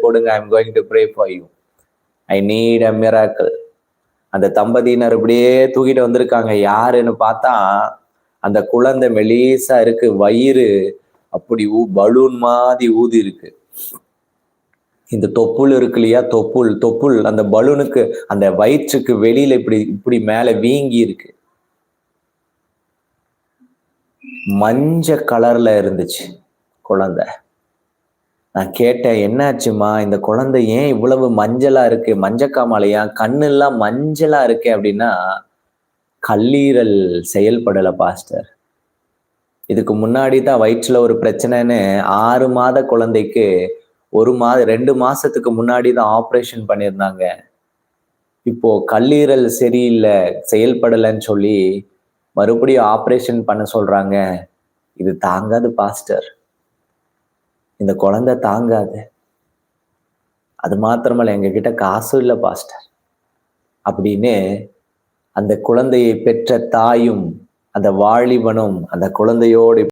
கொடுங்க, I'm going to pray for you, I need a miracle. அந்த தம்பதியினர் இப்படியே தூக்கிட்டு வந்திருக்காங்க. யாருன்னு பார்த்தா அந்த குழந்தை மெலிசா இருக்கு, வயிறு அப்படி பலூன் மாதிரி ஊதி இருக்கு. இந்த தொப்புள் இருக்கு இல்லையா, தொப்புள் அந்த பலூனுக்கு அந்த வயிற்றுக்கு வெளியில இப்படி இப்படி மேல வீங்கி இருக்கு. மஞ்ச கலர்ல இருந்துச்சு குழந்தை. நான் கேட்டேன், என்னாச்சுமா, இந்த குழந்தை ஏன் இவ்வளவு மஞ்சளா இருக்கு, மஞ்சக்காமலையா, கண்ணு எல்லாம் மஞ்சளா இருக்கு அப்படின்னா, கல்லீரல் செயல்படல பாஸ்டர். இதுக்கு முன்னாடி தான் வயிற்றுல ஒரு பிரச்சனைன்னு 6 மாத குழந்தைக்கு 2 மாசத்துக்கு முன்னாடி தான் ஆப்ரேஷன் பண்ணியிருந்தாங்க. இப்போ கல்லீரல் சரியில்லை, செயல்படலைன்னு சொல்லி மறுபடியும் ஆப்ரேஷன் பண்ண சொல்றாங்க. இது தாங்காது பாஸ்டர், இந்த குழந்தை தாங்காது. அது மாத்திரமல்ல, எங்ககிட்ட காசும் இல்லை பாஸ்டர் அப்படின்னு அந்த குழந்தையை பெற்ற தாயும் அந்த வாலிபனும் அந்த குழந்தையோடு